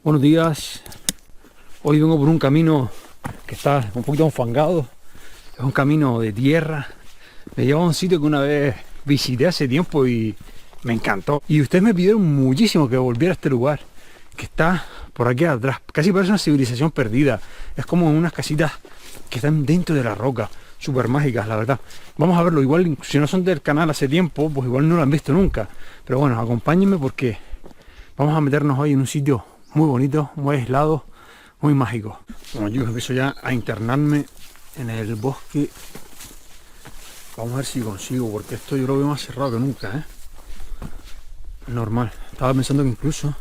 Buenos días. Hoy vengo por un camino que está un poquito enfangado. Es un camino de tierra. Me lleva a un sitio que una vez visité hace tiempo y me encantó. Y ustedes me pidieron muchísimo que volviera a este lugar, que está por aquí atrás. Casi parece una civilización perdida. Es como unas casitas que están dentro de la roca. Súper mágicas, la verdad. Vamos a verlo. Igual, si no son del canal hace tiempo, pues igual no lo han visto nunca. Pero bueno, acompáñenme porque vamos a meternos hoy en un sitio muy bonito, muy aislado, muy mágico. Bueno, chicos, empiezo ya a internarme en el bosque. Vamos a ver si consigo, porque esto yo lo veo más cerrado que nunca, ¿eh? Normal. Estaba pensando que incluso,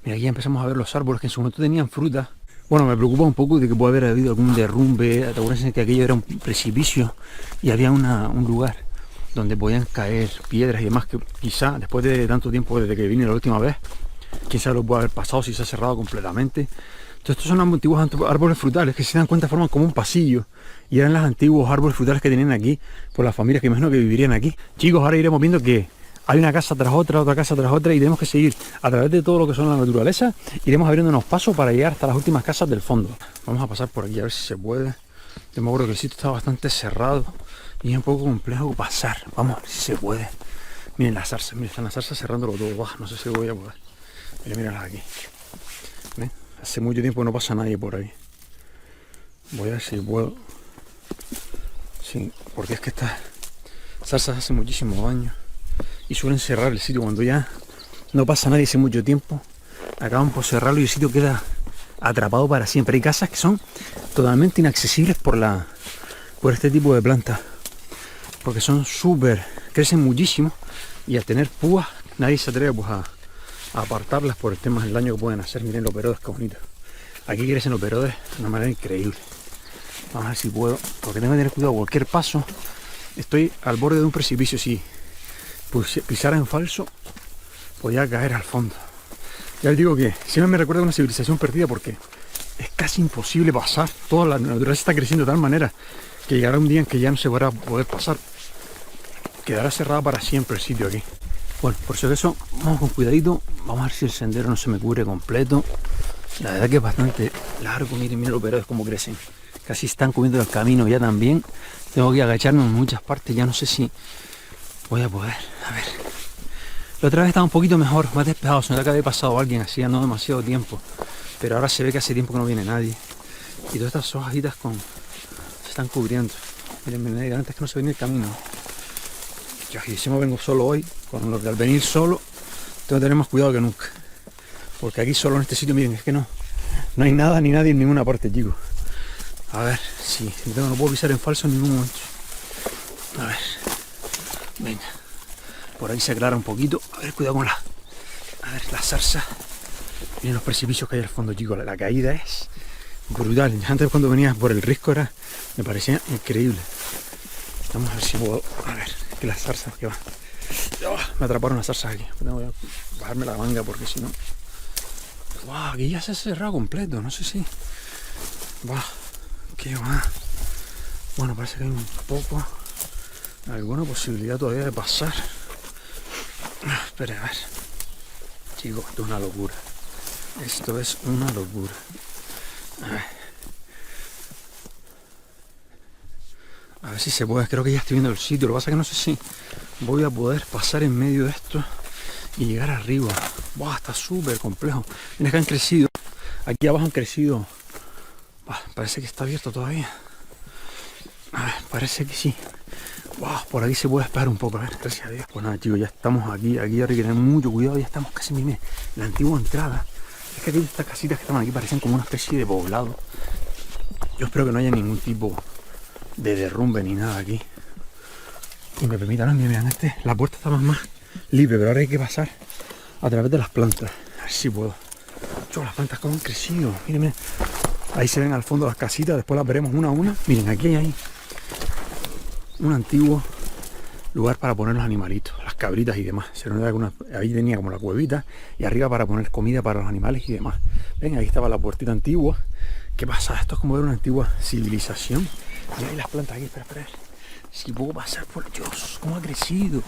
mira, aquí ya empezamos a ver los árboles que en su momento tenían fruta. Bueno, me preocupa un poco de que pueda haber habido algún derrumbe. Acuérdense que aquello era un precipicio y había un lugar donde podían caer piedras y demás, que quizá después de tanto tiempo desde que vine la última vez, quizá lo puede haber pasado si se ha cerrado completamente. Entonces estos son antiguos árboles frutales que, si se dan cuenta, forman como un pasillo y eran los antiguos árboles frutales que tenían aquí por las familias que imagino que vivirían aquí. Chicos, ahora iremos viendo que hay una casa tras otra casa tras otra, y tenemos que seguir a través de todo lo que son la naturaleza. Iremos abriéndonos pasos para llegar hasta las últimas casas del fondo. Vamos a pasar por aquí a ver si se puede. Yo me acuerdo que el sitio está bastante cerrado y es un poco complejo pasar. Vamos a ver si se puede. Miren las zarzas, miren, están las zarzas cerrándolo todo. Buah, no sé si voy a poder. Míralas aquí. ¿Ven? Hace mucho tiempo que no pasa nadie por ahí. Voy a ver si puedo. Sí, porque es que estas zarzas hacen muchísimo daño y suelen cerrar el sitio cuando ya no pasa nadie hace mucho tiempo. Acaban por cerrarlo y el sitio queda atrapado para siempre. Hay casas que son totalmente inaccesibles por este tipo de plantas, porque son crecen muchísimo, y al tener púas nadie se atreve pues a apartarlas por el tema del daño que pueden hacer. Miren los perodes, qué bonito. Aquí crecen los perodes de una manera increíble. Vamos a ver si puedo, porque tengo que tener cuidado. Cualquier paso, estoy al borde de un precipicio. Si pisara en falso, podía caer al fondo. Ya les digo que siempre me recuerda a una civilización perdida, porque es casi imposible pasar. Toda la naturaleza está creciendo de tal manera que llegará un día en que ya no se va a poder pasar. Quedará cerrado para siempre el sitio aquí. Bueno, por si acaso, vamos con cuidadito. Vamos a ver si el sendero no se me cubre completo. La verdad que es bastante largo. Miren los perodes cómo crecen. Casi están comiendo el camino ya también. Tengo que agacharme en muchas partes. Ya no sé si voy a poder. A ver. La otra vez estaba un poquito mejor, más despejado. Se nota que había pasado alguien hacía no demasiado tiempo. Pero ahora se ve que hace tiempo que no viene nadie. Y todas estas hojitas se están cubriendo. Miren, antes que no se venía el camino. Yo encima vengo solo hoy, con lo que al venir solo tengo que tener más cuidado que nunca. Porque aquí solo en este sitio, miren, es que no hay nada ni nadie en ninguna parte, chicos. A ver, si no puedo pisar en falso en ningún momento. A ver, venga. Por ahí se aclara un poquito. A ver, cuidado con las zarzas. Miren los precipicios que hay al fondo, chicos. La caída es brutal. Antes, cuando venía por el risco, me parecía increíble. Vamos a ver si puedo. A ver, que las zarzas que van. Oh, me atraparon las zarzas aquí. Tengo que bajarme la manga porque si no. Wow, aquí ya se ha cerrado completo. No sé si. Wow, qué va. Bueno, parece que hay un poco. Alguna posibilidad todavía de pasar. Espera, a ver. Chicos, esto es una locura. Esto es una locura. A ver si se puede. Creo que ya estoy viendo el sitio. Lo que pasa es que no sé si voy a poder pasar en medio de esto y llegar arriba. Buah, está súper complejo. Miren que han crecido. Aquí abajo han crecido. Buah, parece que está abierto todavía. A ver, parece que sí. Wow, por aquí se puede esperar un poco. A ver, gracias a Dios. Pues nada, chicos, ya estamos aquí. Aquí hay que tener mucho cuidado. Ya estamos casi, miren, la antigua entrada. Es que aquí estas casitas que estaban aquí parecen como una especie de poblado. Yo espero que no haya ningún tipo de derrumbe ni nada aquí. Y me permitan, miren, la puerta está más libre, pero ahora hay que pasar a través de las plantas. A ver si puedo. Yo, las plantas como han crecido. Miren, ahí se ven al fondo las casitas, después las veremos una a una. Miren, aquí hay un antiguo lugar para poner los animalitos, las cabritas y demás. Se nota que ahí tenía como la cuevita y arriba para poner comida para los animales y demás. Ven, ahí estaba la puertita antigua. ¿Qué pasa? Esto es como ver una antigua civilización. Mira ahí las plantas aquí, espera. Si puedo pasar por Dios, cómo ha crecido.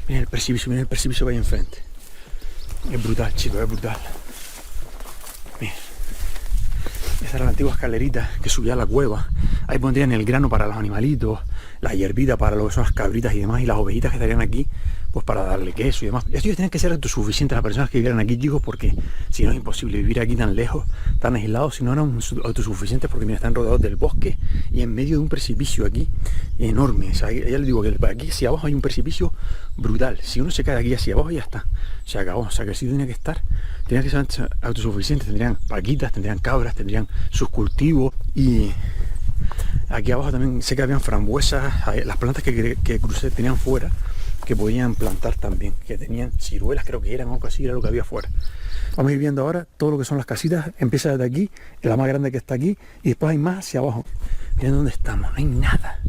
Miren el precipicio que hay enfrente. Es brutal, chicos, es brutal. Mira. Esta era la antigua escalerita que subía a la cueva. Ahí pondrían el grano para los animalitos, la hierbita para lo que son las cabritas y demás, y las ovejitas que estarían aquí, pues para darle queso y demás. Esto tiene que ser autosuficiente a las personas que vivieran aquí, chicos, porque si no es imposible vivir aquí tan lejos, tan aislados, si no eran autosuficientes, porque mira, están rodeados del bosque y en medio de un precipicio aquí enorme. O sea, ya les digo que aquí hacia abajo hay un precipicio brutal. Si uno se cae de aquí hacia abajo, ya está, se acabó. O sea, que así tenía que estar, tenía que ser autosuficientes. Tendrían vaquitas, tendrían cabras, tendrían sus cultivos. Y aquí abajo también sé que habían frambuesas, las plantas que crucé tenían fuera, que podían plantar también, que tenían ciruelas, creo que eran algo así, era lo que había fuera. Vamos a ir viendo ahora todo lo que son las casitas. Empieza desde aquí, es la más grande que está aquí, y después hay más hacia abajo. Miren dónde estamos, no hay nada.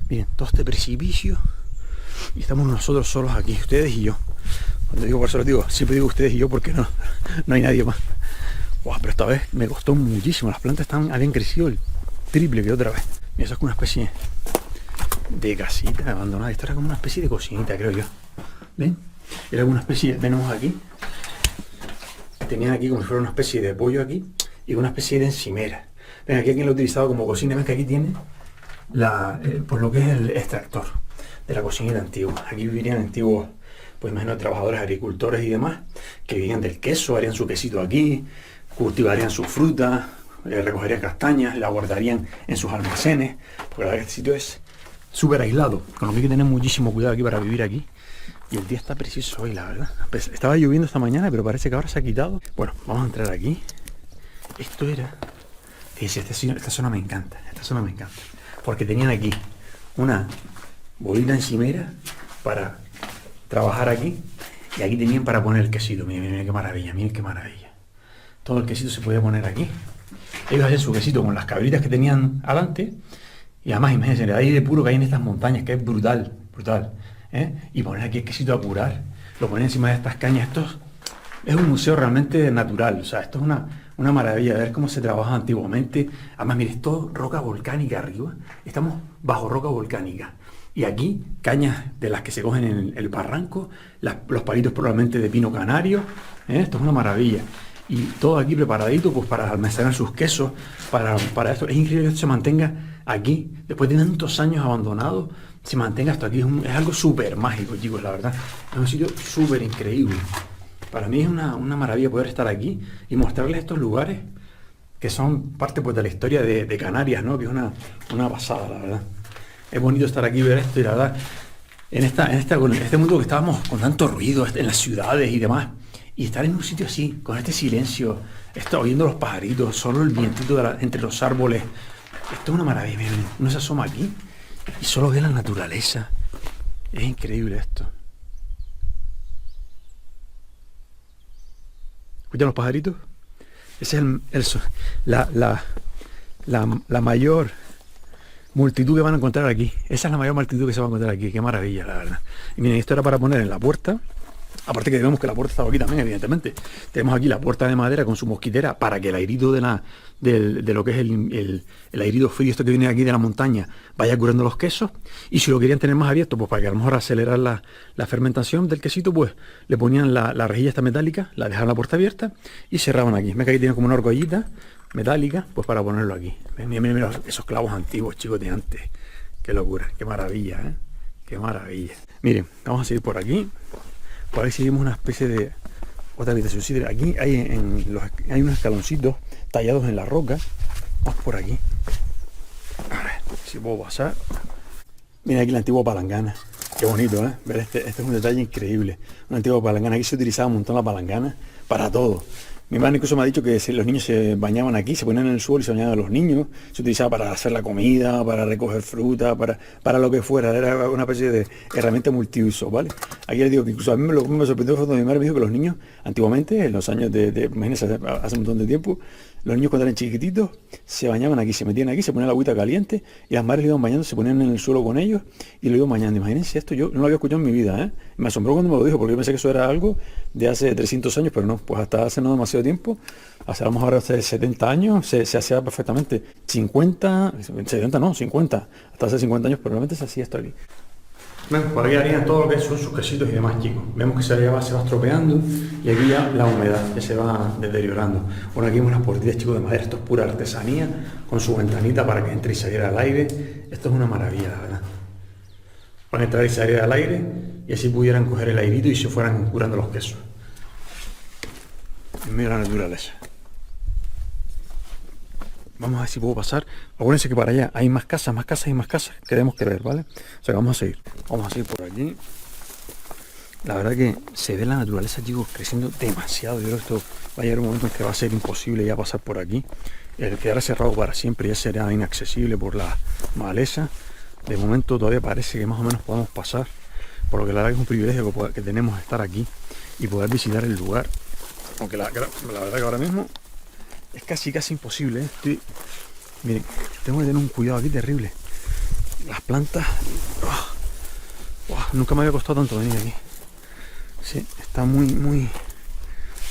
Miren, todo este precipicio, y estamos nosotros solos aquí, ustedes y yo. Cuando digo por eso les digo, siempre digo ustedes y yo porque no hay nadie más. Wow, pero esta vez me costó muchísimo, las plantas habían crecido el triple que otra vez. Mira, eso es como una especie de casita abandonada. Esto era como una especie de cocinita, creo yo. ¿Ven? Era como una especie, tenemos aquí. Tenían aquí como si fuera una especie de pollo aquí y una especie de encimera. Ven, aquí alguien lo ha utilizado como cocina. Ven que aquí tiene pues lo que es el extractor de la cocinita antigua. Aquí vivirían antiguos, pues imagino, trabajadores, agricultores y demás, que vivían del queso, harían su quesito aquí, cultivarían su fruta, recogerían castañas, la guardarían en sus almacenes, porque la verdad que este sitio es súper aislado, con lo que hay que tener muchísimo cuidado aquí para vivir aquí. Y el día está precioso hoy, la verdad. Estaba lloviendo esta mañana, pero parece que ahora se ha quitado. Bueno, vamos a entrar aquí. Esto era... Fíjense, esta zona me encanta, porque tenían aquí una bolita encimera para trabajar aquí, y aquí tenían para poner el quesito. Miren qué maravilla, miren qué maravilla. Todo el quesito se podía poner aquí. Ellos hacían su quesito con las cabritas que tenían adelante, y además imagínense el aire puro que hay en estas montañas, que es brutal, brutal, y poner aquí el quesito a curar, lo ponen encima de estas cañas. Esto es un museo realmente natural. O sea, esto es una maravilla de ver cómo se trabaja antiguamente. Además, mire, es todo roca volcánica arriba, estamos bajo roca volcánica, y aquí cañas de las que se cogen en el barranco, los palitos probablemente de pino canario. Esto es una maravilla. Y todo aquí preparadito, pues para almacenar sus quesos, para esto. Es increíble que esto se mantenga aquí, después de tantos años abandonado, se mantenga esto aquí. Es algo súper mágico, chicos, la verdad. Es un sitio súper increíble. Para mí es una maravilla poder estar aquí y mostrarles estos lugares que son parte, pues, de la historia de Canarias, ¿no? Que es una pasada, la verdad. Es bonito estar aquí y ver esto, y la verdad, en este mundo que estábamos con tanto ruido en las ciudades y demás, y estar en un sitio así, con este silencio, oyendo los pajaritos, solo el vientito entre los árboles. Esto es una maravilla. Miren, uno se asoma aquí y solo ve la naturaleza. Es increíble esto. ¿Escuchan los pajaritos? Esa es la mayor multitud que van a encontrar aquí. Esa es la mayor multitud que se va a encontrar aquí. Qué maravilla, la verdad. Y miren, esto era para poner en la puerta. Aparte que vemos que la puerta estaba aquí también, evidentemente. Tenemos aquí la puerta de madera con su mosquitera para que el airito de lo que es el airito frío, esto que viene aquí de la montaña, vaya curando los quesos. Y si lo querían tener más abierto, pues para que a lo mejor acelerar la fermentación del quesito, pues le ponían la rejilla esta metálica, la dejaban la puerta abierta y cerraban aquí. Ven que aquí tienen como una argollita metálica, pues para ponerlo aquí. Miren esos clavos antiguos, chicos, de antes. Qué locura, qué maravilla, ¿eh? Qué maravilla. Miren, vamos a seguir por aquí. Por ahí seguimos una especie de otra habitación. Sí, aquí hay unos escaloncitos tallados en la roca. Vamos por aquí. A ver si puedo pasar. Mira aquí la antigua palangana. Qué bonito, ¿eh? Ver este es un detalle increíble. Una antigua palangana. Aquí se utilizaba un montón la palangana para todo. Mi madre incluso me ha dicho que los niños se bañaban aquí, se ponían en el suelo y se bañaban a los niños. Se utilizaba para hacer la comida, para recoger fruta, para lo que fuera. Era una especie de herramienta multiuso, ¿vale? Aquí les digo que incluso a mí lo que me sorprendió fue cuando mi madre me dijo que los niños, antiguamente, en los años imagínense, hace un montón de tiempo, los niños cuando eran chiquititos se bañaban aquí, se metían aquí, se ponían la agüita caliente y las madres le iban bañando, se ponían en el suelo con ellos y lo iban bañando. Imagínense esto, yo no lo había escuchado en mi vida, ¿eh? Me asombró cuando me lo dijo, porque yo pensé que eso era algo de hace 300 años, pero no, pues hasta hace no demasiado tiempo, hace a lo mejor hace 70 años, se hacía perfectamente. 50, 70 no, 50, hasta hace 50 años probablemente se hacía esto aquí. Bueno, por aquí harían todo lo que son sus quesitos y demás, chicos. Vemos que se va estropeando y aquí ya la humedad ya se va deteriorando. Bueno, aquí vemos las puertitas, chicos, de madera. Esto es pura artesanía, con su ventanita para que entre y saliera al aire. Esto es una maravilla, la verdad. Para entrar y salir al aire y así pudieran coger el airito y se fueran curando los quesos. En medio de la naturaleza. Vamos a ver si puedo pasar. Acuérdense que para allá hay más casas y más casas que tenemos que ver, ¿vale? O sea que vamos a seguir. Vamos a seguir por aquí. La verdad que se ve la naturaleza, chicos, creciendo demasiado. Yo creo que esto va a llegar un momento en que va a ser imposible ya pasar por aquí. El quedar cerrado para siempre ya será inaccesible por la maleza. De momento todavía parece que más o menos podemos pasar. Por lo que la verdad que es un privilegio que tenemos estar aquí y poder visitar el lugar. Aunque la verdad que ahora mismo es casi imposible, ¿eh? Miren, tengo que tener un cuidado aquí terrible. Las plantas... nunca me había costado tanto venir aquí. Sí, está muy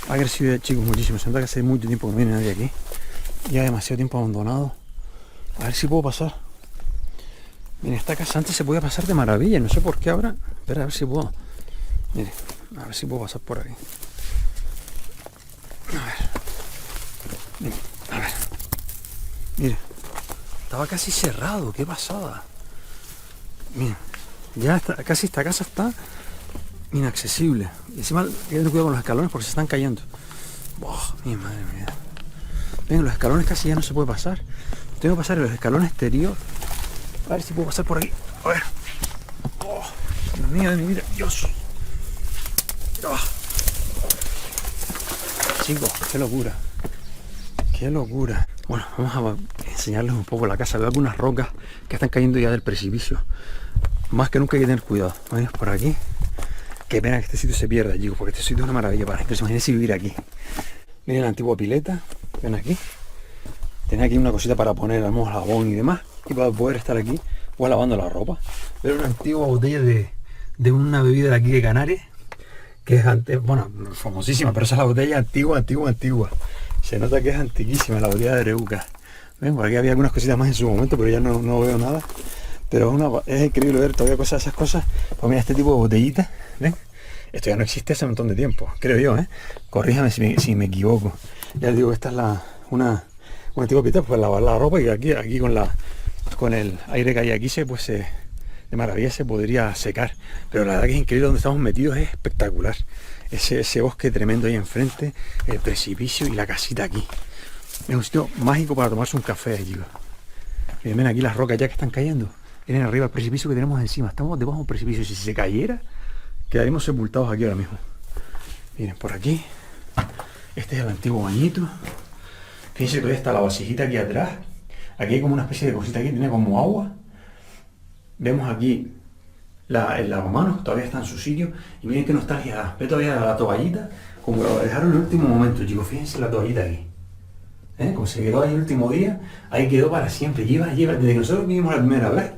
agresivo, chicos, muchísimo. Se nota que hace mucho tiempo que no viene nadie aquí. Ya demasiado tiempo abandonado. A ver si puedo pasar. Miren, esta casa antes se podía pasar de maravilla. No sé por qué ahora. Espera, a ver si puedo. Miren, a ver si puedo pasar por aquí. A ver. Miren, a ver. Miren. Estaba casi cerrado. Qué pasada. Miren. Ya está, casi esta casa está inaccesible. Y encima hay que tener cuidado con los escalones porque se están cayendo. Mi madre mía. Ven, los escalones casi ya no se puede pasar. Tengo que pasar en los escalones exterior. A ver si puedo pasar por aquí. A ver. Dios mío de mi vida. Dios. Chicos, qué locura. Qué locura. Bueno, vamos a enseñarles un poco la casa. Veo algunas rocas que están cayendo ya del precipicio. Más que nunca hay que tener cuidado. Vamos por aquí. Qué pena que este sitio se pierda, chicos, porque este sitio es una maravilla para gente. Imagínense vivir aquí. Miren la antigua pileta. Ven aquí. Tenía aquí una cosita para poner al jabón y demás. Y para poder estar aquí o lavando la ropa. Pero una antigua botella de una bebida de aquí de Canarias. Que es bueno, famosísima, pero esa es la botella antigua. Se nota que es antiquísima, la botella de Reuca. Ven, por aquí había algunas cositas más en su momento, pero ya no veo nada. Pero es increíble ver todavía esas cosas. Pues mira, este tipo de botellitas, ¿ven? Esto ya no existe hace un montón de tiempo, creo yo, ¿eh? Corríjame si me equivoco. Ya les digo que esta es una antigua pita para lavar la ropa y aquí con el aire que hay aquí de maravilla se podría secar. Pero la verdad que es increíble donde estamos metidos, es espectacular. Ese bosque tremendo ahí enfrente, el precipicio y la casita aquí. Es un sitio mágico para tomarse un café, chicos. Miren aquí las rocas ya que están cayendo. Miren arriba el precipicio que tenemos encima. Estamos debajo de un precipicio. Si se cayera, quedaríamos sepultados aquí ahora mismo. Miren, por aquí. Este es el antiguo bañito. Fíjense que todavía está la vasijita aquí atrás. Aquí hay como una especie de cosita aquí, tiene como agua. Vemos aquí el lavamanos, todavía está en su sitio. Y miren qué nostalgia da. Ve todavía la toallita, como lo dejaron en el último momento, chicos. Fíjense la toallita aquí. Como se quedó ahí el último día, ahí quedó para siempre. Lleva, desde que nosotros vinimos la primera vez,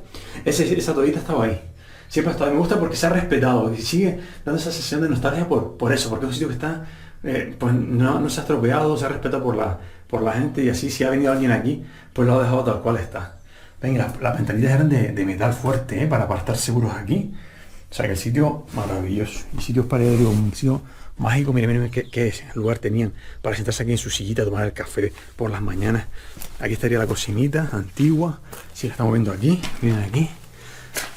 esa toallita estaba ahí. Siempre ha estado. Me gusta porque se ha respetado y sigue dando esa sensación de nostalgia por eso, porque es un sitio que está, pues no se ha estropeado, se ha respetado por la gente y así si ha venido alguien aquí, pues lo ha dejado tal cual está. Ven, las ventanitas eran de metal fuerte, para estar seguros aquí. O sea que el sitio maravilloso. Y sitios para ir, digo, un sitio mágico. Miren qué lugar tenían para sentarse aquí en su sillita a tomar el café por las mañanas. Aquí estaría la cocinita antigua. Si la estamos viendo aquí, miren aquí.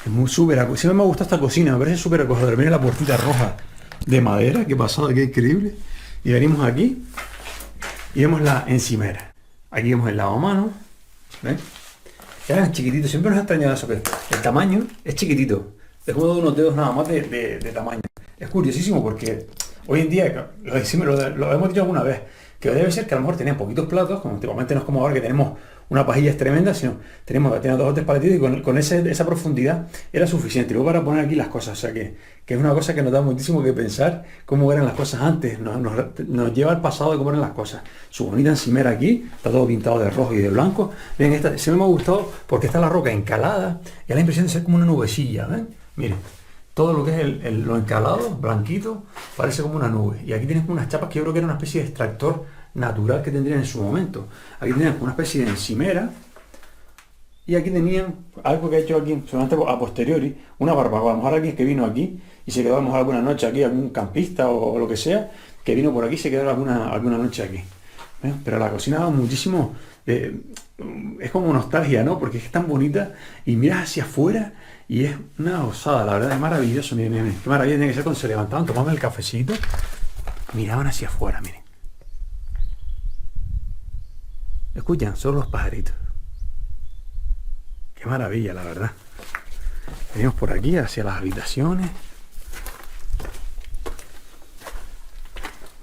Es muy súper. Siempre me ha gustado esta cocina, me parece súper acogedora. Miren la puertita roja de madera, qué pasada, qué increíble. Y venimos aquí y vemos la encimera. Aquí vemos el lavamanos. ¿Ven? Eran chiquititos, siempre nos ha extrañado eso, que el tamaño es chiquitito. Es como de unos dedos nada más de tamaño. Es curiosísimo porque hoy en día, lo hemos dicho alguna vez, que debe ser que a lo mejor tenían poquitos platos, como antiguamente no es como ahora que tenemos una pajilla tremenda, sino tenía 2 o 3 paletitos y con esa profundidad era suficiente. Y luego para poner aquí las cosas, o sea que es una cosa que nos da muchísimo que pensar cómo eran las cosas antes, nos lleva al pasado de cómo eran las cosas. Su bonita encimera aquí, está todo pintado de rojo y de blanco. Ven, esta siempre me ha gustado porque está la roca encalada y da la impresión de ser como una nubecilla, ¿ven? Miren, todo lo que es lo encalado, blanquito, parece como una nube. Y aquí tienes unas chapas que yo creo que era una especie de extractor natural que tendrían en su momento. Aquí tienes una especie de encimera. Y aquí tenían algo que he hecho aquí, solamente a posteriori, una barbacoa. A lo mejor alguien que vino aquí y se quedó a lo mejor alguna noche aquí, algún campista o lo que sea, que vino por aquí y se quedó alguna noche aquí. Pero la cocina da muchísimo, es como nostalgia, ¿no? Porque es tan bonita y miras hacia afuera y es una osada, la verdad, es maravilloso. Miren, miren, qué maravilla tiene que ser cuando se levantaban, tomaban el cafecito, miraban hacia afuera, miren. Escuchan, solo los pajaritos. Qué maravilla, la verdad. Venimos por aquí hacia las habitaciones.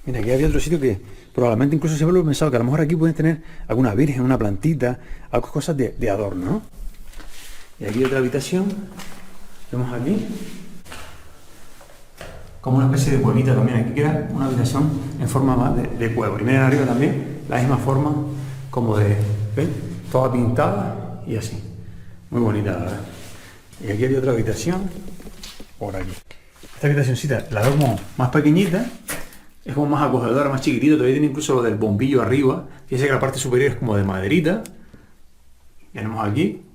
Mira, aquí había otro sitio que probablemente incluso siempre lo he pensado, que a lo mejor aquí pueden tener alguna virgen, una plantita, algo, cosas de adorno, ¿no? Y aquí otra habitación. Vemos aquí como una especie de cuevita también. Aquí queda una habitación en forma más de cuevo. Y miren arriba también, la misma forma como de, ¿ven? Toda pintada y así. Muy bonita, la verdad. Y aquí hay otra habitación, por aquí. Esta habitacióncita la veo como más pequeñita, es como más acogedora, más chiquitito, todavía tiene incluso lo del bombillo arriba. Fíjense que la parte superior es como de maderita. Tenemos aquí.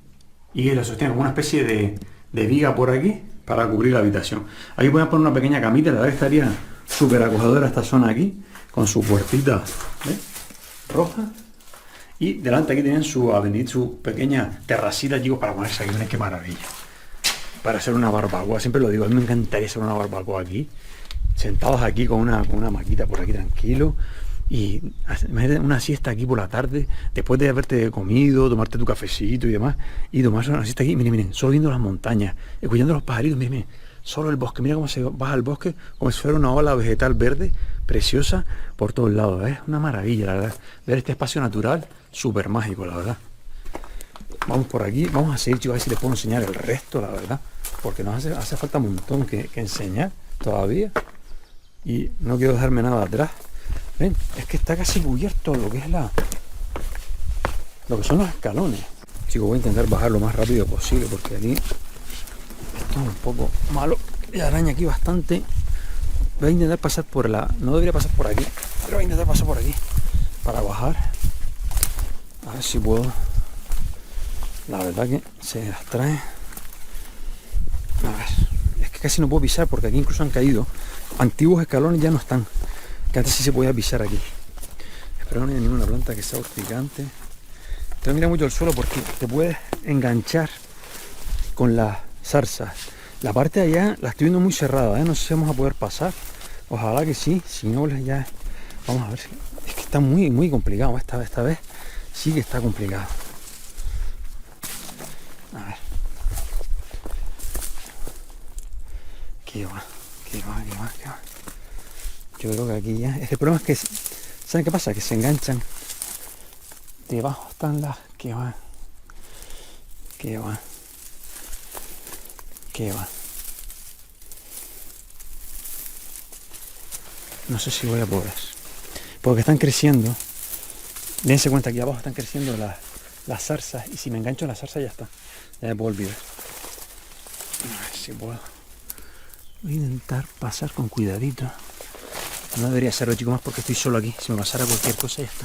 Y la sostiene como una especie de viga por aquí para cubrir la habitación. Aquí podemos poner una pequeña camita, la verdad que estaría súper acogedora esta zona aquí, con su puertita, ¿ves? Roja. Y delante aquí tienen su pequeña terracita, chicos, para ponerse aquí. Miren qué maravilla. Para hacer una barbacoa, siempre lo digo, a mí me encantaría hacer una barbacoa aquí. Sentados aquí con una maquita por aquí tranquilo. Y imagínate una siesta aquí por la tarde, después de haberte comido, tomarte tu cafecito y demás. Y tomarse una siesta aquí, miren, miren, solo viendo las montañas, escuchando los pajaritos, miren, miren. Solo el bosque, mira cómo se baja el bosque, como si fuera una ola vegetal verde, preciosa, por todos lados. Es una maravilla, la verdad. Ver este espacio natural, súper mágico, la verdad. Vamos por aquí, vamos a seguir, chicos, a ver si les puedo enseñar el resto, la verdad. Porque nos hace falta un montón que enseñar todavía. Y no quiero dejarme nada atrás. ¿Ven? Es que está casi cubierto lo que es lo que son los escalones. Chicos, voy a intentar bajar lo más rápido posible porque aquí esto es un poco malo. La araña aquí bastante. Voy a intentar pasar por no debería pasar por aquí, pero voy a intentar pasar por aquí para bajar. A ver si puedo. La verdad que se las trae. A ver, es que casi no puedo pisar porque aquí incluso han caído. Antiguos escalones ya no están. Que antes sí se podía pisar aquí. Espero que no haya ninguna planta que sea urticante. Tengo que mirar mucho el suelo porque te puedes enganchar con las zarzas. La parte de allá la estoy viendo muy cerrada, ¿eh? No sé si vamos a poder pasar. Ojalá que sí, si no ya. Vamos a ver. Es que está muy, muy complicado. Esta vez sí que está complicado. A ver. ¿Qué va? Yo creo que aquí ya. El problema es que, ¿saben qué pasa? Que se enganchan. Debajo están las que van. No sé si voy a poder. Porque están creciendo. Dense cuenta, aquí abajo están creciendo las zarzas. Y si me engancho en la zarza ya está. Ya me puedo olvidar. A ver si puedo. Voy a intentar pasar con cuidadito. No debería hacerlo, chicos, más porque estoy solo aquí. Si me pasara cualquier cosa ya está.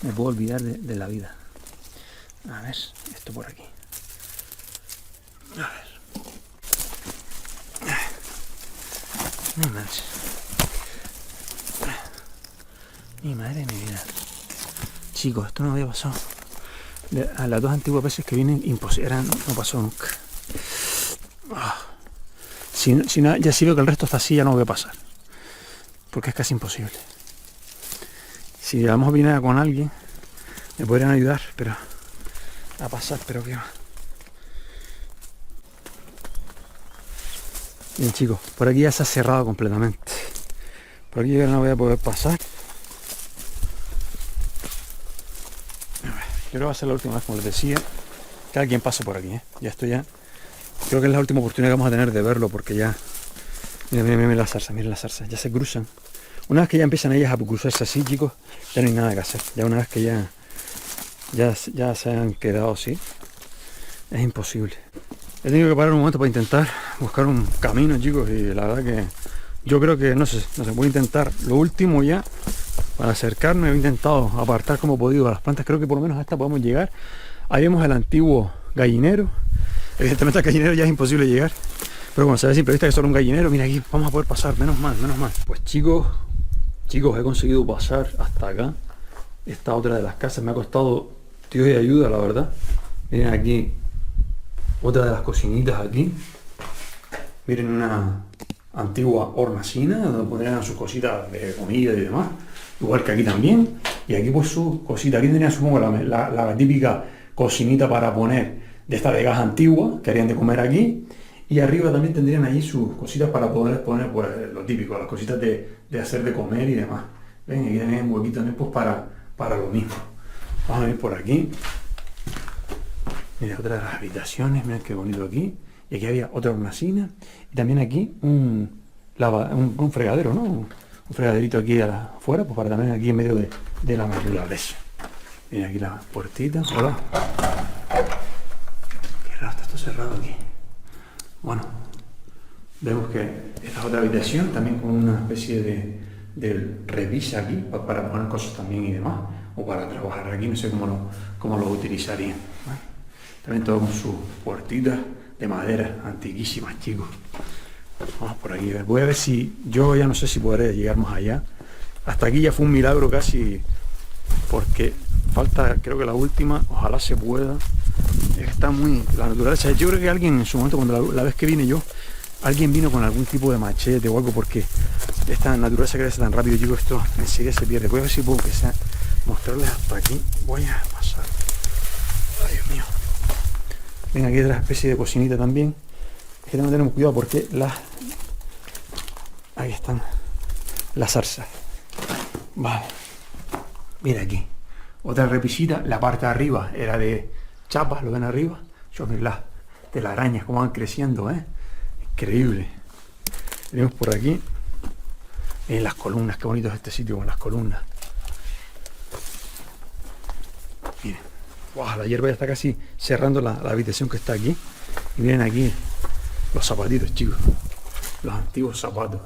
Me puedo olvidar de la vida. A ver, esto por aquí. A ver. Mi madre de mi vida. Chicos, esto no había pasado. A las dos antiguas veces que vienen, imposible. No pasó nunca. Ya si veo que el resto está así, ya no voy a pasar. Porque es casi imposible. Si vamos a venir con alguien, me podrían ayudar, pero a pasar, pero que va. Bien, chicos, por aquí ya se ha cerrado completamente. Por aquí ya no voy a poder pasar. Yo creo que va a ser la última vez, como les decía, que alguien pase por aquí, ¿eh? Ya estoy ya. Creo que es la última oportunidad que vamos a tener de verlo, porque ya. Miren las zarzas, ya se cruzan. Una vez que ya empiezan ellas a cruzarse así, chicos, ya no hay nada que hacer. Ya una vez que ya se han quedado así, es imposible. He tenido que parar un momento para intentar buscar un camino, chicos, y la verdad que yo creo que, no sé, voy a intentar lo último ya para acercarme. He intentado apartar como he podido a las plantas. Creo que por lo menos a esta podemos llegar Ahí vemos el antiguo gallinero. Evidentemente al gallinero ya es imposible llegar. Pero como se ve simple vista que es solo un gallinero, mira aquí, vamos a poder pasar, menos mal, menos mal. Pues chicos, he conseguido pasar hasta acá. Esta otra de las casas me ha costado Dios y ayuda, la verdad. Miren aquí, otra de las cocinitas aquí. Miren una antigua hornacina donde ponían sus cositas de comida y demás. Igual que aquí también. Y aquí pues su cosita. Aquí tenían supongo la típica cocinita para poner de esta de gas antigua que harían de comer aquí. Y arriba también tendrían allí sus cositas para poder poner pues lo típico, las cositas de hacer de comer y demás. Ven, aquí tenían un huequito también pues para lo mismo. Vamos a ver por aquí. Mira, otra de las habitaciones, mirad qué bonito aquí. Y aquí había otra hornacina. Y también aquí un fregadero, ¿no? Un fregaderito aquí afuera, pues para también aquí en medio de la naturaleza. Mira aquí la puertita. Hola. Qué raro, está esto cerrado aquí. Bueno, vemos que esta es otra habitación, también con una especie de repisa aquí, para poner cosas también y demás. O para trabajar aquí, no sé cómo lo utilizarían. ¿Vale? También todo con sus puertitas de madera, antiquísimas, chicos. Vamos por aquí, voy a ver si, yo ya no sé si podré llegar más allá. Hasta aquí ya fue un milagro casi, porque falta, creo que la última, ojalá se pueda. Está muy, la naturaleza, yo creo que alguien en su momento, cuando la vez que vine yo, alguien vino con algún tipo de machete o algo, porque esta naturaleza crece tan rápido, chicos, esto enseguida se pierde. Voy a ver si puedo mostrarles hasta aquí. Voy a pasar. Ay, Dios mío. Ven, aquí hay otra especie de cocinita también. Es que tenemos cuidado porque ahí están las zarzas. Vale. Mira aquí. Otra repisita. La parte de arriba era de chapas, lo ven arriba. Yo miren las telarañas cómo van creciendo, increíble. Tenemos por aquí. Miren las columnas, qué bonito es este sitio con las columnas. Miren. Wow, la hierba ya está casi cerrando la habitación que está aquí. Y miren aquí los zapatitos, chicos. Los antiguos zapatos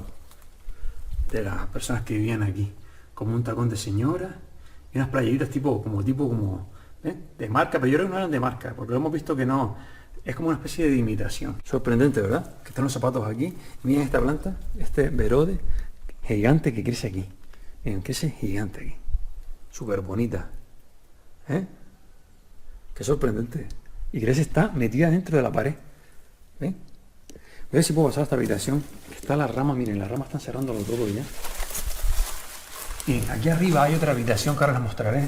de las personas que vivían aquí. Como un tacón de señora. Y unas playeritas tipo de marca, pero yo creo que no eran de marca, porque lo hemos visto que no. Es como una especie de imitación. Sorprendente, ¿verdad? Que están los zapatos aquí. Y miren esta planta, este verode gigante que crece aquí. Miren, crece gigante aquí. Súper bonita. Qué sorprendente. Y crece está metida dentro de la pared. ¿Ven? Voy a ver si puedo pasar a esta habitación. Está la rama, miren, las ramas están cerrándolo todo ya. Miren, aquí arriba hay otra habitación que ahora les mostraré.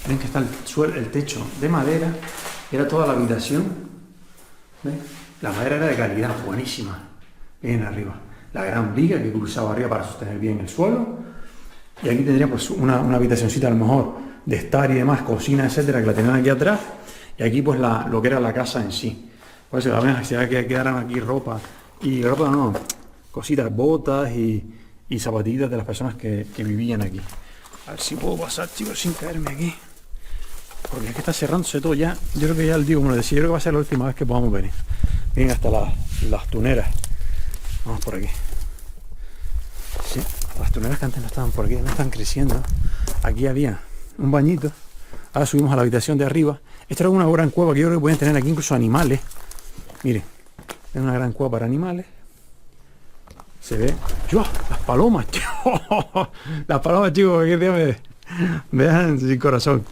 Ven que está el techo de madera. Era toda la habitación. ¿Ven? La madera era de calidad, buenísima. Bien arriba. La gran viga que cruzaba arriba para sostener bien el suelo. Y aquí tendría pues una habitacioncita a lo mejor de estar y demás, cocina, etcétera, que la tenían aquí atrás. Y aquí pues lo que era la casa en sí. Pues se ve que quedaran aquí ropa. Y ropa no, cositas, botas y zapatillas de las personas que vivían aquí. A ver si puedo pasar, chicos, sin caerme aquí. Porque es que está cerrándose todo ya. Yo creo que ya el digo, como les decía, yo creo que va a ser la última vez que podamos venir. Miren hasta las tuneras. Vamos por aquí. Sí, las tuneras que antes no estaban por aquí, no están creciendo. Aquí había un bañito. Ahora subimos a la habitación de arriba. Esta era una gran cueva que yo creo que pueden tener aquí incluso animales. Miren, es una gran cueva para animales. Se ve. ¡Yo! Las palomas, tío. Las palomas, chicos, que me dejan sin corazón.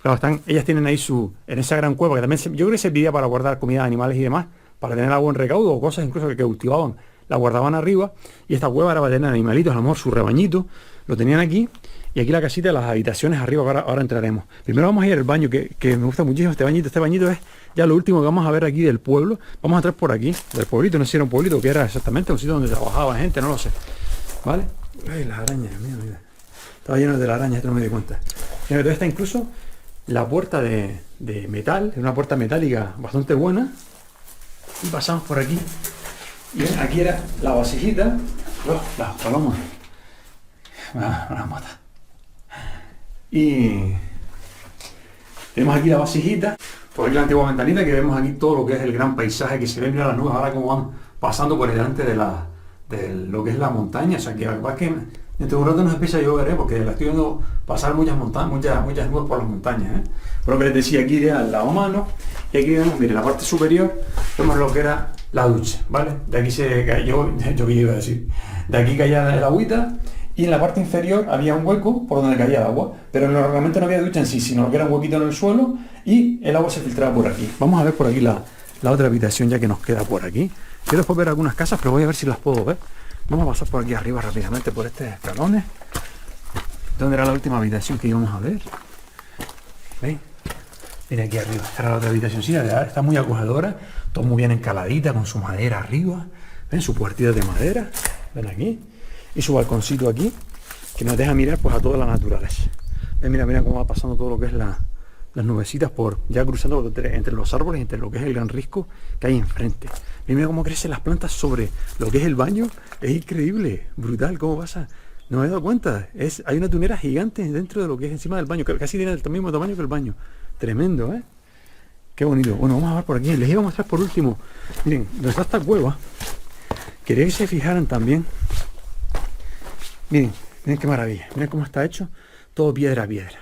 Claro, ellas tienen ahí en esa gran cueva que también yo creo que servía para guardar comida de animales y demás, para tener a buen recaudo o cosas incluso que cultivaban, la guardaban arriba. Y esta cueva era para tener animalitos, a lo mejor su rebañito, lo tenían aquí. Y aquí la casita de las habitaciones arriba, ahora entraremos. Primero vamos a ir al baño, que me gusta muchísimo este bañito. Este bañito es ya lo último que vamos a ver aquí del pueblo. Vamos a entrar por aquí, del pueblito, no sé si era un pueblito, que era exactamente un sitio donde trabajaba gente, no lo sé. ¿Vale? Ay, las arañas, mira. Estaba lleno de las arañas, esto no me di cuenta. Mira, todavía está incluso la puerta de metal, es una puerta metálica bastante buena. Y pasamos por aquí. Y ven, aquí era la vasijita. Las palomas. Me van a matar. Y tenemos aquí la vasijita, por aquí la antigua ventanita, que vemos aquí todo lo que es el gran paisaje que se ve. Mira las nubes ahora como van pasando por delante de lo que es la montaña. O sea que Dentro de un rato nos empieza a llover, porque la estoy viendo pasar muchas montañas, muchas nubes por las montañas. Por lo que les decía, aquí ya al lado mano, y aquí vemos, mire, la parte superior, vemos lo que era la ducha, ¿vale? De aquí se cayó, yo qué iba a decir, de aquí caía el agüita, y en la parte inferior había un hueco por donde caía el agua, pero realmente no había ducha en sí, sino que era un huequito en el suelo, y el agua se filtraba por aquí. Vamos a ver por aquí la otra habitación ya que nos queda por aquí. Quiero después ver algunas casas, pero voy a ver si las puedo ver. Vamos a pasar por aquí arriba rápidamente por estos escalones. ¿Dónde era la última habitación que íbamos a ver? ¿Veis? Viene aquí arriba, esta era la otra habitación. Sí, está muy acogedora, todo muy bien encaladita, con su madera arriba. ¿Ven? Su puertita de madera, ven aquí. Y su balconcito aquí, que nos deja mirar pues a toda la naturaleza. ¿Ven? Mira cómo va pasando todo lo que es las nubecitas ya cruzando entre los árboles, entre lo que es el gran risco que hay enfrente. Mira cómo crecen las plantas sobre lo que es el baño. Es increíble, brutal cómo pasa. No me he dado cuenta. Hay una tunera gigante dentro de lo que es encima del baño, que casi tiene el mismo tamaño que el baño. Tremendo, ¿eh? Qué bonito. Bueno, vamos a ver por aquí. Les iba a mostrar por último. Miren, donde está esta cueva. Quería que se fijaran también. Miren qué maravilla. Miren cómo está hecho. Todo piedra a piedra.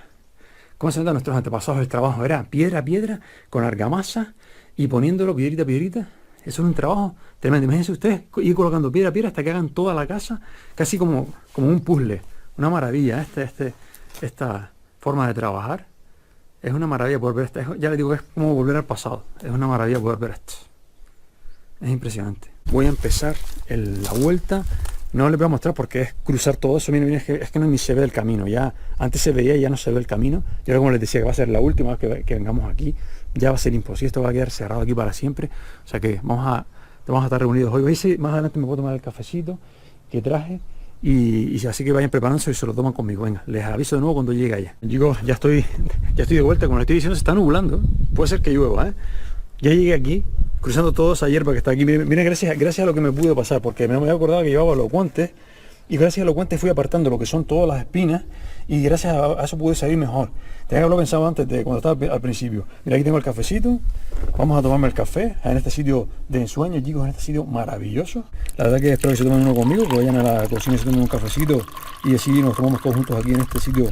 ¿Cómo se notan nuestros antepasados el trabajo? Era piedra a piedra, con argamasa y poniéndolo piedrita a piedrita. Eso es un trabajo tremendo. Imagínense ustedes ir colocando piedra a piedra hasta que hagan toda la casa, casi como un puzzle. Una maravilla, esta forma de trabajar. Es una maravilla poder ver esto. Ya les digo que es como volver al pasado. Es una maravilla poder ver esto. Es impresionante. Voy a empezar la vuelta. No les voy a mostrar porque es cruzar todo eso. Miren, es que no ni se ve el camino. Ya antes se veía y ya no se ve el camino. Y ahora, como les decía, que va a ser la última vez que vengamos aquí. Ya va a ser imposible. Esto va a quedar cerrado aquí para siempre. O sea que vamos a estar reunidos hoy. ¿Veis? Más adelante me puedo tomar el cafecito que traje. Y así que vayan preparándose y se lo toman conmigo. Venga, les aviso de nuevo cuando llegue allá. Chicos, ya estoy de vuelta. Como les estoy diciendo, se está nublando. Puede ser que llueva, ¿eh? Ya llegué aquí, cruzando toda esa hierba que está aquí. Miren, gracias a lo que me pude pasar, porque me había acordado que llevaba los guantes, y gracias a los guantes fui apartando lo que son todas las espinas, y gracias a eso pude salir mejor. Tenía que haberlo pensado antes de cuando estaba al principio. Mira, aquí tengo el cafecito. Vamos a tomarme el café en este sitio de ensueño, chicos, en este sitio maravilloso. La verdad que espero que se tomen uno conmigo, que vayan a la cocina y se tomen un cafecito, y así nos tomamos todos juntos aquí en este sitio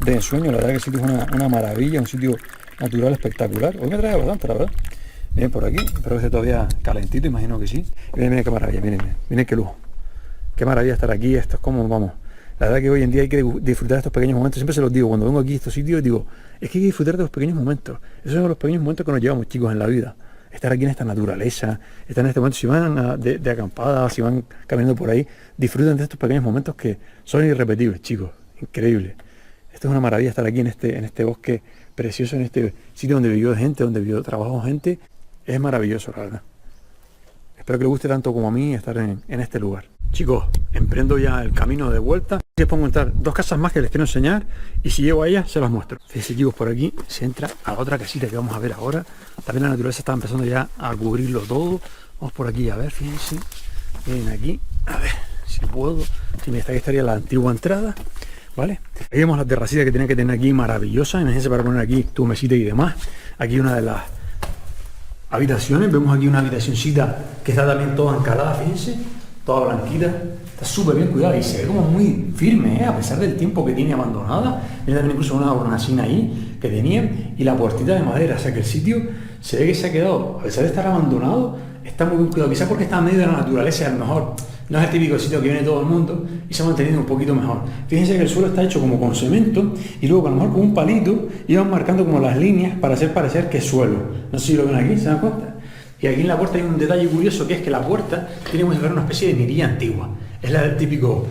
de ensueño. La verdad que el sitio es una maravilla, un sitio natural espectacular. Hoy me trae bastante, la verdad. Miren por aquí, espero que esté todavía calentito, imagino que sí. Miren qué maravilla, miren qué lujo. Qué maravilla estar aquí, esto es como, vamos. La verdad que hoy en día hay que disfrutar de estos pequeños momentos. Siempre se los digo, cuando vengo aquí a estos sitios, digo, es que hay que disfrutar de los pequeños momentos. Esos son los pequeños momentos que nos llevamos, chicos, en la vida. Estar aquí en esta naturaleza, estar en este momento, si van de acampada, si van caminando por ahí, disfruten de estos pequeños momentos que son irrepetibles, chicos. Increíble. Esto es una maravilla estar aquí en este bosque precioso, en este sitio donde vivió gente, donde vivió trabajo gente. Es maravilloso, la verdad. Espero que les guste tanto como a mí estar en este lugar. Chicos, emprendo ya el camino de vuelta. Les pongo a entrar dos casas más que les quiero enseñar, y si llego a ellas se las muestro. Fíjense, chicos, por aquí se entra a la otra casita que vamos a ver ahora. También la naturaleza está empezando ya a cubrirlo todo. Vamos por aquí a ver, fíjense. Miren aquí, a ver si puedo. Si me está, aquí estaría la antigua entrada, ¿vale? Ahí vemos la terracita que tienen que tener aquí, maravillosa. Imagínense, para poner aquí tu mesita y demás. Aquí una de las habitaciones, vemos aquí una habitacioncita que está también toda encalada, fíjense, toda blanquita, está súper bien cuidada y se ve como muy firme, a pesar del tiempo que tiene abandonada. Miren también incluso una hornacina ahí que tenían, y la puertita de madera, o sea que el sitio se ve que se ha quedado, a pesar de estar abandonado, está muy bien cuidado, quizás porque está en medio de la naturaleza, a lo mejor no es el típico sitio que viene todo el mundo, y se ha mantenido un poquito mejor. Fíjense que el suelo está hecho como con cemento, y luego a lo mejor con un palito iban marcando como las líneas para hacer parecer que es suelo. No sé si lo ven aquí, ¿se dan cuenta? Y aquí en la puerta hay un detalle curioso, que es que la puerta tiene como si fuera una especie de mirilla antigua. Es la del típico,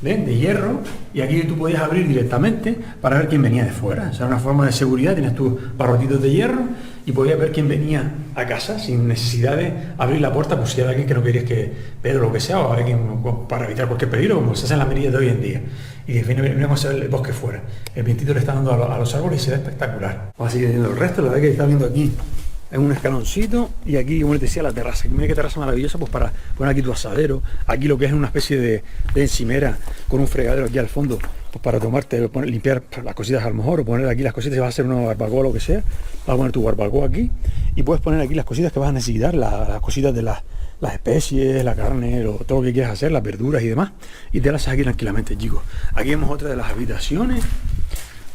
¿ven?, de hierro, y aquí tú podías abrir directamente para ver quién venía de fuera. O sea, una forma de seguridad, tienes tus barrotitos de hierro y podías ver quién venía a casa sin necesidad de abrir la puerta, pues si era alguien que no querías que ver o lo que sea, o alguien para evitar cualquier peligro, como se hace en las mirillas de hoy en día. Y venimos a ver el bosque fuera. El vientito le está dando a los árboles y se ve espectacular. Vamos a seguir viendo el resto. La verdad que está viendo aquí en un escaloncito, y aquí, como les decía, la terraza. Mira qué terraza maravillosa, pues para poner aquí tu asadero. Aquí lo que es una especie de encimera con un fregadero aquí al fondo, pues para tomarte, limpiar las cositas a lo mejor, o poner aquí las cositas, si vas a hacer una barbacoa o lo que sea, vas a poner tu barbacoa aquí, y puedes poner aquí las cositas que vas a necesitar, las cositas de las especies, la carne, todo lo que quieras hacer, las verduras y demás, y te las haces aquí tranquilamente, chicos. Aquí vemos otra de las habitaciones.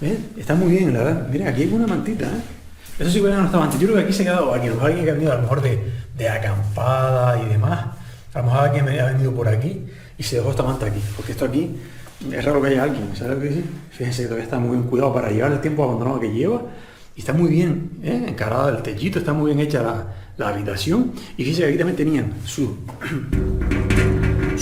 ¿Ves? Está muy bien, la verdad. Miren, aquí hay una mantita, ¿eh? Eso sí que no estaba antes. Yo creo que aquí se ha quedado aquí. A lo mejor alguien que ha venido a lo mejor de acampada y demás. A lo mejor alguien ha venido por aquí y se dejó esta manta aquí. Porque esto aquí es raro que haya alguien, ¿sabes lo que decir? Fíjense que todavía está muy bien cuidado para llevar el tiempo abandonado que lleva. Y está muy bien encarada el techito, está muy bien hecha la habitación. Y fíjense que aquí también tenían su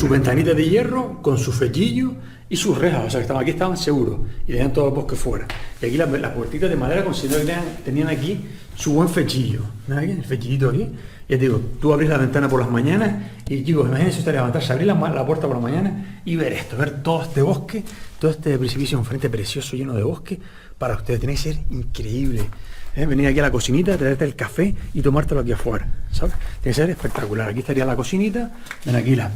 ventanita de hierro con su fechillo y sus rejas, o sea que aquí estaban seguros y tenían todo el bosque fuera. Y aquí las puertitas de madera considero que tenían aquí su buen fechillo. ¿Ven aquí? El fechillito aquí. Y te digo, tú abrís la ventana por las mañanas y chicos, imagínense usted levantarse, abrir la puerta por la mañana y ver esto, ver todo este bosque, todo este precipicio enfrente precioso lleno de bosque. Para ustedes tiene que ser increíble. Venir aquí a la cocinita, traerte el café y tomártelo aquí afuera, ¿sabes? Tiene que ser espectacular. Aquí estaría la cocinita, ven aquí las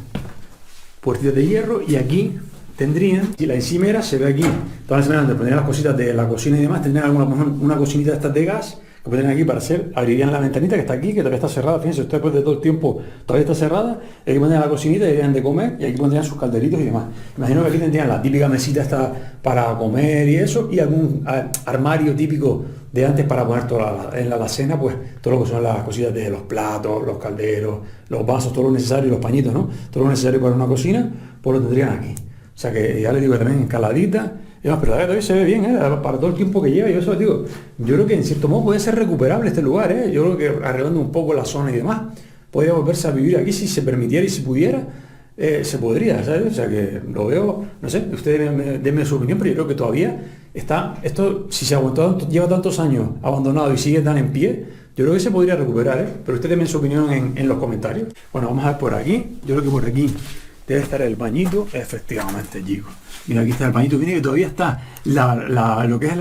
puertitas de hierro y aquí tendrían, si la encimera se ve aquí, todas las semanas donde pondrían las cositas de la cocina y demás, tendrían una cocinita de estas de gas que pondrían aquí para hacer, abrirían la ventanita que está aquí, que todavía está cerrada, fíjense, ustedes después de todo el tiempo todavía está cerrada, y aquí pondrían la cocinita y irían de comer y aquí pondrían sus calderitos y demás. Imagino que aquí tendrían la típica mesita esta para comer y eso, y algún armario típico de antes para poner en la alacena, pues todo lo que son las cositas de los platos, los calderos, los vasos, todo lo necesario, los pañitos, ¿no? Todo lo necesario para una cocina, pues lo tendrían aquí. O sea que ya les digo también escaladita, y demás, pero la verdad todavía se ve bien, para todo el tiempo que lleva. Yo eso digo, yo creo que en cierto modo puede ser recuperable este lugar, yo creo que arreglando un poco la zona y demás, podría volverse a vivir aquí si se permitiera y si pudiera, se podría, ¿sabes? O sea que lo veo, no sé, ustedes denme su opinión, pero yo creo que todavía está, esto si se aguantó, lleva tantos años abandonado y sigue tan en pie, yo creo que se podría recuperar, pero ustedes denme su opinión en los comentarios. Bueno, vamos a ver por aquí, yo creo que por aquí debe estar el bañito, efectivamente, chicos. Mira, aquí está el bañito, mira que todavía está lo que es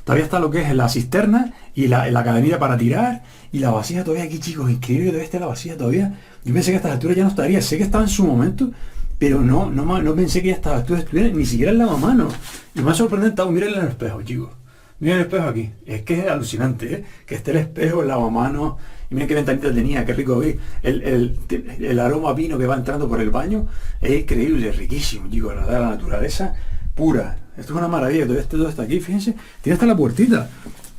todavía está lo que es la cisterna y la cadenita para tirar y la vasija todavía aquí, chicos, increíble que todavía esté la vasija todavía. Yo pensé que a estas alturas ya no estaría, sé que estaba en su momento, pero no pensé que ya a estas alturas estuviera ni siquiera el lavamanos. Y más sorprendente, miren el espejo, chicos. Miren el espejo aquí, es que es alucinante, que esté el espejo, el lavamanos. Y miren qué ventanita tenía, qué rico, el aroma a vino que va entrando por el baño, es increíble, riquísimo, chicos, la naturaleza pura. Esto es una maravilla, todo está aquí, fíjense, tiene hasta la puertita.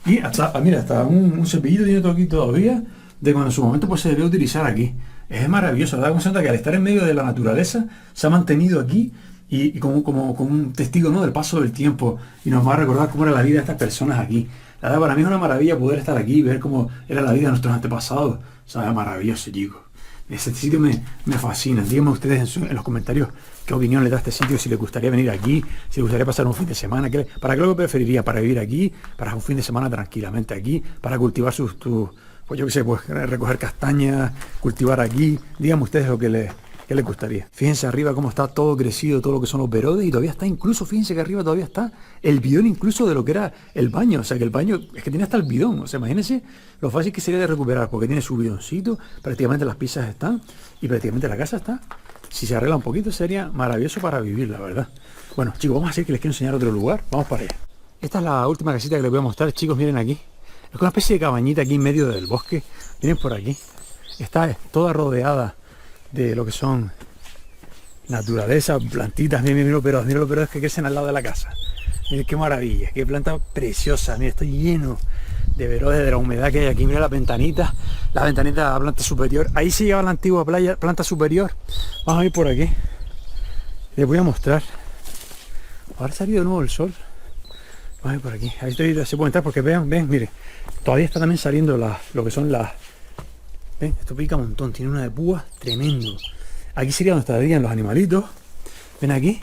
Y hasta, mira, hasta un cepillito tiene todo aquí todavía, de cuando en su momento pues se debe utilizar aquí. Es maravilloso, da cuenta que al estar en medio de la naturaleza, se ha mantenido aquí y como un testigo, ¿no?, del paso del tiempo, y nos va a recordar cómo era la vida de estas personas aquí. La verdad, para mí es una maravilla poder estar aquí y ver cómo era la vida de nuestros antepasados. O sea, es maravilloso, chicos. Este sitio me fascina. Díganme ustedes en los comentarios qué opinión les da este sitio, si les gustaría venir aquí, si les gustaría pasar un fin de semana, para qué lo preferiría, para vivir aquí, para un fin de semana tranquilamente aquí, para cultivar pues yo qué sé, pues recoger castañas, cultivar aquí. Díganme ustedes lo que les gustaría. Fíjense arriba cómo está todo crecido, todo lo que son los verodes, y todavía está incluso, fíjense que arriba todavía está el bidón incluso de lo que era el baño. O sea que el baño es que tiene hasta el bidón. O sea, imagínense lo fácil que sería de recuperar, porque tiene su bidoncito, prácticamente las pizzas están y prácticamente la casa está. Si se arregla un poquito sería maravilloso para vivir, la verdad. Bueno, chicos, vamos a decir que les quiero enseñar otro lugar. Vamos para allá. Esta es la última casita que les voy a mostrar, chicos, miren aquí. Es una especie de cabañita aquí en medio del bosque. Miren por aquí. Está toda rodeada de lo que son naturaleza, plantitas, miren los peros que crecen al lado de la casa. Miren qué maravilla, qué planta preciosa. Miren, estoy lleno de verodes, de la humedad que hay aquí. Miren la ventanita, la planta superior. Ahí se lleva la antigua planta superior. Vamos a ir por aquí. Les voy a mostrar. Ahora ha salido de nuevo el sol. Vamos a ir por aquí. Ahí se puede entrar porque ven, miren. Todavía está también saliendo lo que son las... ¿Ven? Esto pica un montón, tiene una de púas tremendo. Aquí sería donde estarían los animalitos. Ven aquí.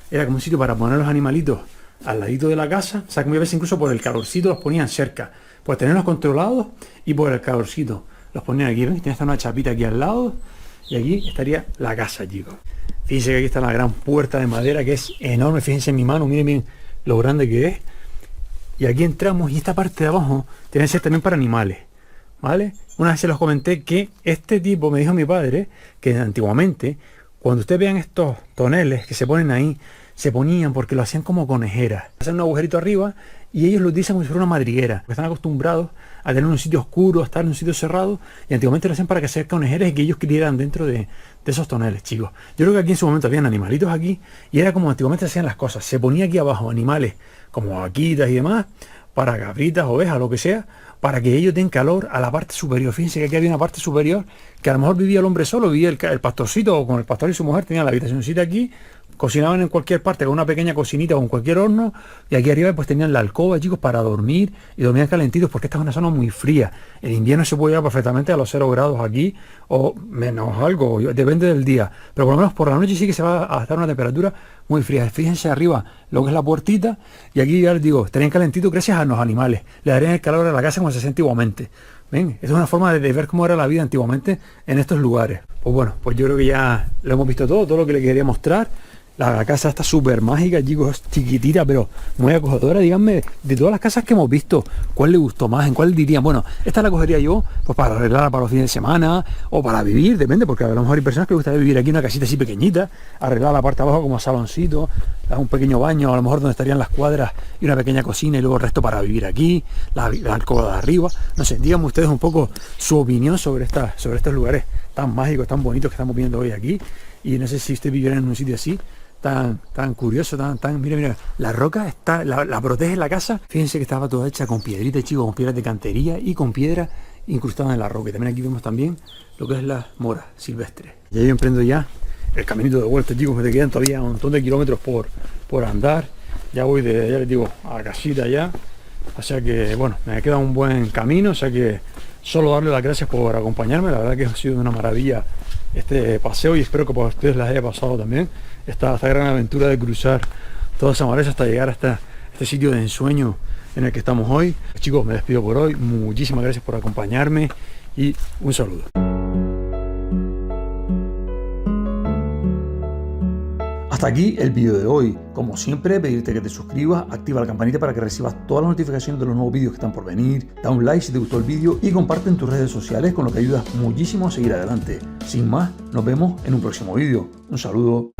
Era como un sitio para poner los animalitos al ladito de la casa. O sea, que muchas veces incluso por el calorcito los ponían cerca. Por tenerlos controlados y por el calorcito los ponían aquí. ¿Ven? Tiene hasta una chapita aquí al lado. Y aquí estaría la casa, chicos. Fíjense que aquí está la gran puerta de madera que es enorme. Fíjense en mi mano, miren lo grande que es. Y aquí entramos y esta parte de abajo tiene que ser también para animales. ¿Vale? Una vez se los comenté que este tipo, me dijo mi padre, que antiguamente, cuando ustedes vean estos toneles que se ponen ahí, se ponían porque lo hacían como conejeras. Hacen un agujerito arriba y ellos lo utilizan como si fuera una madriguera, porque están acostumbrados a tener un sitio oscuro, a estar en un sitio cerrado, y antiguamente lo hacían para que se conejeras y que ellos criaran dentro de esos toneles, chicos. Yo creo que aquí en su momento habían animalitos aquí, y era como antiguamente se hacían las cosas. Se ponía aquí abajo animales como vaquitas y demás, para cabritas, ovejas, lo que sea, para que ellos den calor a la parte superior. Fíjense que aquí había una parte superior que a lo mejor vivía el hombre solo, vivía el pastorcito, o con el pastor y su mujer tenían la habitacióncita aquí, cocinaban en cualquier parte con una pequeña cocinita o con cualquier horno, y aquí arriba pues tenían la alcoba, chicos, para dormir, y dormían calentitos porque esta es una zona muy fría. En invierno se puede llegar perfectamente a los 0 grados aquí, o menos algo, depende del día, pero por lo menos por la noche sí que se va a estar una temperatura muy fría. Fíjense arriba lo que es la puertita, y aquí ya les digo, estarían calentitos gracias a los animales, le darían el calor a la casa como se hacía antiguamente. ¿Ven? Es una forma de ver cómo era la vida antiguamente en estos lugares. Pues bueno, pues yo creo que ya lo hemos visto todo lo que le quería mostrar. La casa está súper mágica, chicos, es chiquitita, pero muy acogedora. Díganme, de todas las casas que hemos visto, ¿cuál le gustó más? ¿En cuál dirían? Bueno, esta la cogería yo pues para arreglarla para los fines de semana o para vivir, depende, porque a lo mejor hay personas que les gustaría vivir aquí en una casita así pequeñita, arreglar la parte de abajo como saloncito, un pequeño baño, a lo mejor donde estarían las cuadras y una pequeña cocina, y luego el resto para vivir aquí, la alcoba de arriba. No sé, díganme ustedes un poco su opinión sobre estos lugares tan mágicos, tan bonitos que estamos viendo hoy aquí. Y no sé si ustedes vivieran en un sitio así, tan curioso, mira, la roca la protege la casa. Fíjense que estaba toda hecha con piedritas, chicos, con piedras de cantería y con piedra incrustada en la roca. Y también aquí vemos también lo que es la mora silvestre. Y ahí emprendo ya el caminito de vuelta, chicos, me quedan todavía un montón de kilómetros por andar. Ya voy ya les digo, a la casita ya. O sea que, bueno, me queda un buen camino, o sea que solo darle las gracias por acompañarme. La verdad que ha sido una maravilla este paseo, y espero que para ustedes les haya pasado también esta gran aventura de cruzar toda esa maleza hasta llegar hasta este sitio de ensueño en el que estamos hoy. Chicos, me despido por hoy, muchísimas gracias por acompañarme y un saludo. Hasta aquí el vídeo de hoy. Como siempre, pedirte que te suscribas, activa la campanita para que recibas todas las notificaciones de los nuevos vídeos que están por venir, da un like si te gustó el vídeo y comparte en tus redes sociales, con lo que ayudas muchísimo a seguir adelante. Sin más, nos vemos en un próximo vídeo. Un saludo.